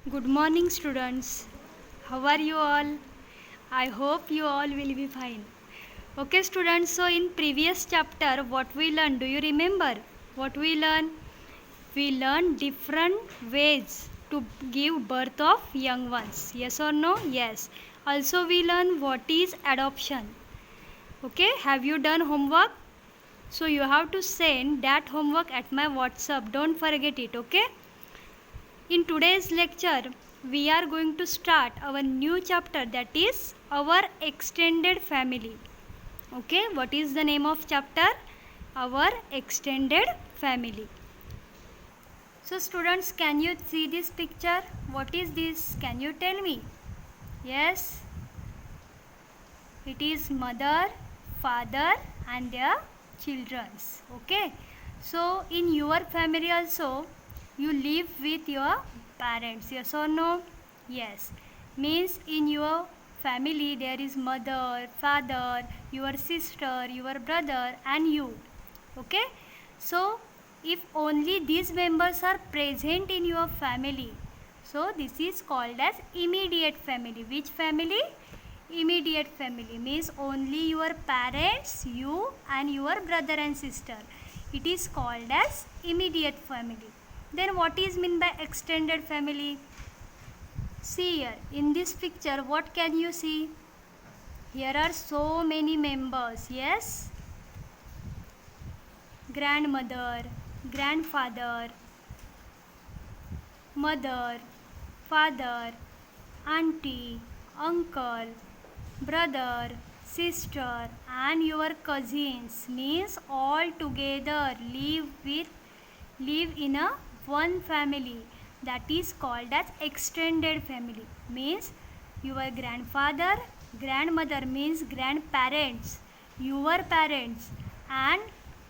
Good morning, students. How are you all? I hope you all will be fine. Okay, students. So, in previous chapter, what we learned? Do you remember what we learned? We learned different ways to give birth of young ones. Yes or no? Yes. Also, we learned what is adoption. Okay, have you done homework? So, you have to send that homework at my WhatsApp. Don't forget it. Okay. In today's lecture, we are going to start our new chapter, that is our extended family. Okay, what is the name of chapter? Our extended family. So students, can you see this picture? What is this? Can you tell me? Yes, it is mother, father and their children. Okay, so in your family also you live with your parents, yes or no? Yes, means in your family there is mother, father, your sister, your brother and you. Okay, so if only these members are present in your family, so this is called as immediate family. Which family? Immediate family means only your parents, you and your brother and sister. It is called as immediate family. Then what is meant by extended family? See here in this picture, what can you see? Here are so many members. Yes, grandmother, grandfather, mother, father, auntie, uncle, brother, sister and your cousins, means all together live in a one family, that is called as extended family. Means your grandfather, grandmother means grandparents, your parents and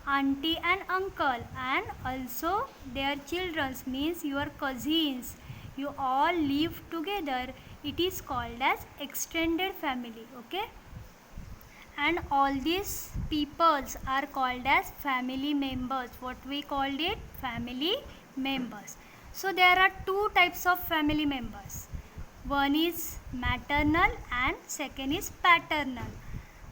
auntie and uncle and also their children means your cousins, you all live together. It is called as extended family. Okay, and all these peoples are called as family members. What we called it? Family members. So there are two types of family members. One is maternal and second is paternal.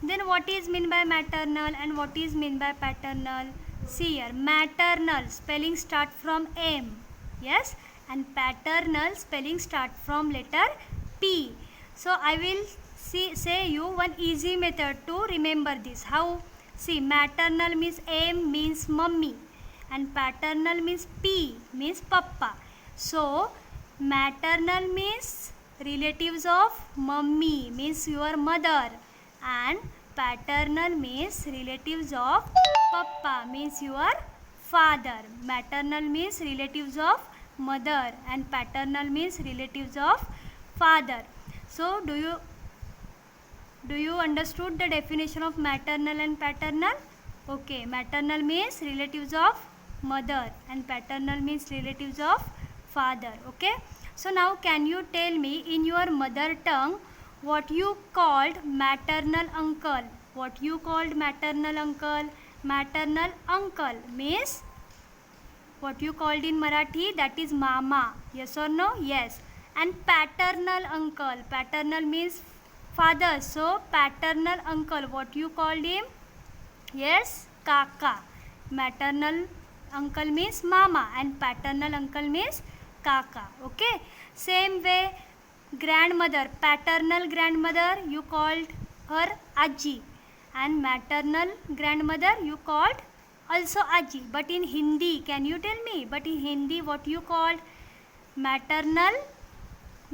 Then what is meant by maternal and what is meant by paternal? See here, maternal spelling start from M. Yes, and paternal spelling start from letter P. So I will say you one easy method to remember this. How? See, maternal means M means mummy and paternal means P means papa. So maternal means relatives of mummy means your mother and paternal means relatives of papa means your father. Maternal means relatives of mother and paternal means relatives of father. So do you understood the definition of maternal and paternal? Okay, maternal means relatives of mother and paternal means relatives of father. Okay, so now can you tell me in your mother tongue what you called maternal uncle? What you called maternal uncle? Maternal uncle means what you called in Marathi, that is mama. Yes or no? Yes. And paternal uncle. Paternal means father. So paternal uncle, what you called him? Yes, kaka. Maternal uncle means mama and paternal uncle means kaka. Okay. Same way, grandmother, paternal grandmother, you called her aji and maternal grandmother you called also aji. But in Hindi, can you tell me? But in Hindi, what you called? Maternal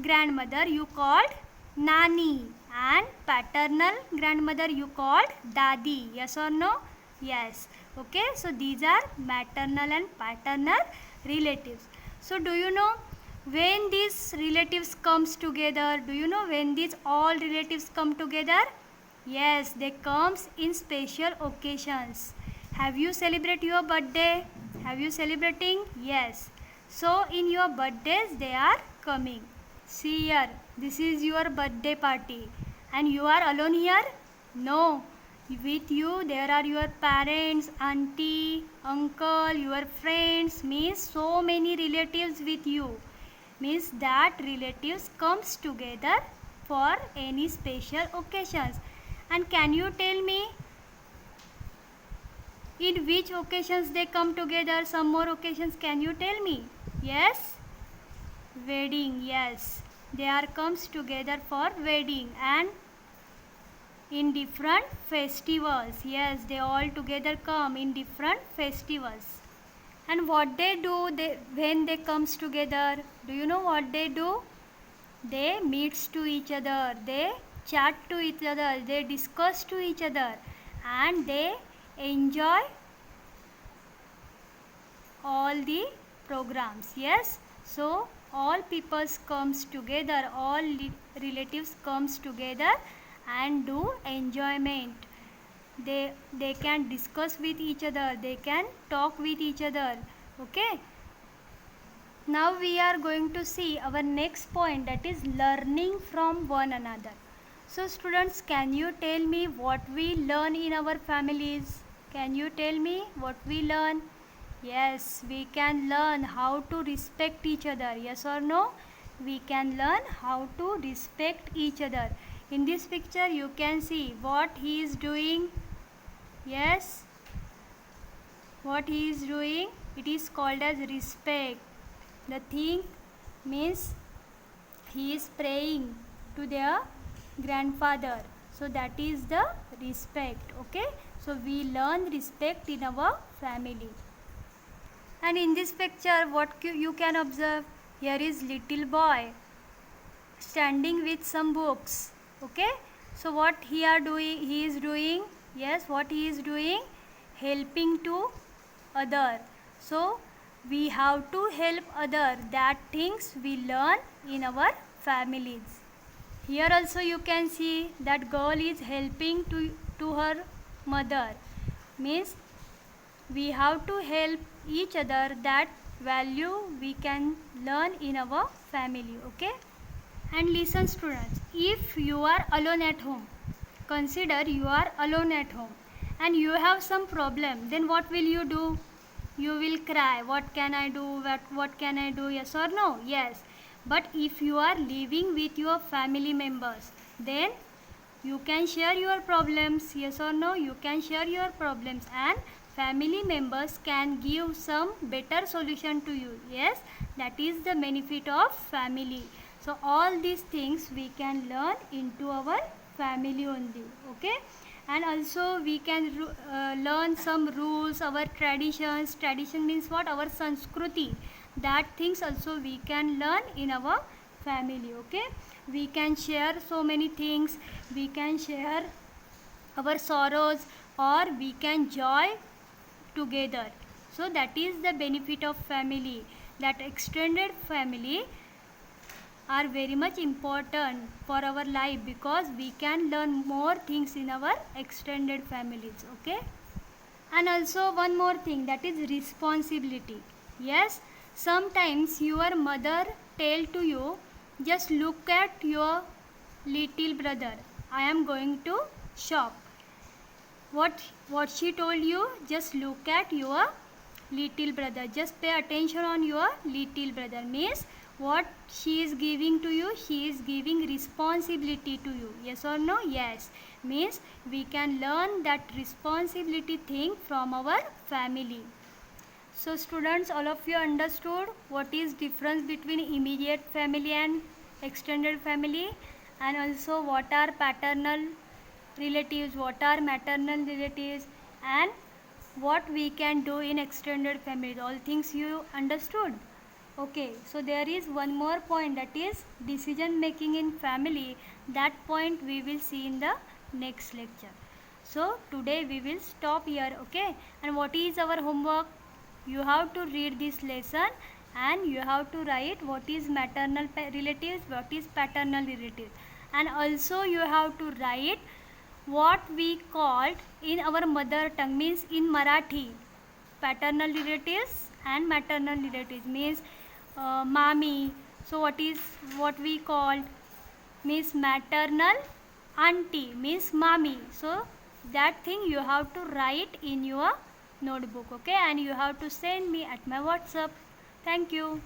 grandmother you called nani and paternal grandmother you called dadi. Yes or no? Yes. Okay, so these are maternal and paternal relatives. So do you know when these relatives comes together? Do you know when these all relatives come together? Yes, they comes in special occasions. Have you celebrate your birthday? Have you celebrating? Yes. So in your birthdays they are coming. See here, this is your birthday party and you are alone here? No. With you there are your parents, auntie, uncle, your friends, means so many relatives with you. means that relatives comes together for any special occasions. And can you tell me in which occasions they come together? Some more occasions, can you tell me? Yes, wedding. Yes, they are comes together for wedding and in different festivals. Yes, they all together come in different festivals. And what they do when they comes together? Do you know what they do? They meets to each other, they chat to each other, they discuss to each other, and they enjoy all the programs. Yes, so all peoples comes together, all relatives comes together and do enjoyment. They can discuss with each other, they can talk with each other. Okay, now we are going to see our next point, that is learning from one another. So students, can you tell me what we learn in our families? Can you tell me what we learn? Yes, we can learn how to respect each other. Yes or no? We can learn how to respect each other. In this picture you can see what he is doing. Yes, what he is doing, it is called as respect. The thing means he is praying to their grandfather, so that is the respect. Okay, so we learn respect in our family. And in this picture what you can observe, here is little boy standing with some books. Okay, so what he is doing, yes, what he is doing, helping to other. So we have to help other, that things we learn in our families. Here also you can see that girl is helping to her mother, means we have to help each other, that value we can learn in our family. Okay, and listen students, if you are alone at home, consider you are alone at home and you have some problem, then what will you do? You will cry, what can I do, what can I do? Yes or no? Yes. But if you are living with your family members, then you can share your problems. Yes or no? You can share your problems and family members can give some better solution to you. Yes, that is the benefit of family. So all these things we can learn into our family only. Okay, and also we can learn some rules, our traditions. Tradition means what? Our sanskruti. That things also we can learn in our family. Okay, we can share so many things, we can share our sorrows or we can joy together. So that is the benefit of family, that extended family are very much important for our life, because we can learn more things in our extended families. Okay, and also one more thing, that is responsibility. Yes, sometimes your mother tell to you, just look at your little brother, I am going to shop. What she told you, just look at your little brother, just pay attention on your little brother, means what she is giving to you, she is giving responsibility to you. Yes or no? Yes, means we can learn that responsibility thing from our family. So students, all of you understood what is difference between immediate family and extended family, and also what are paternal relatives, what are maternal relatives, and what we can do in extended families. All things you understood. Okay, so there is one more point, that is decision making in family. That point we will see in the next lecture. So today we will stop here. Okay, and what is our homework? You have to read this lesson and you have to write what is maternal relatives, what is paternal relatives, and also you have to write what we called in our mother tongue, means in Marathi, paternal relatives and maternal relatives, means mami. So what we called, means maternal auntie, means mami. So that thing you have to write in your notebook. Okay, and you have to send me at my WhatsApp. Thank you.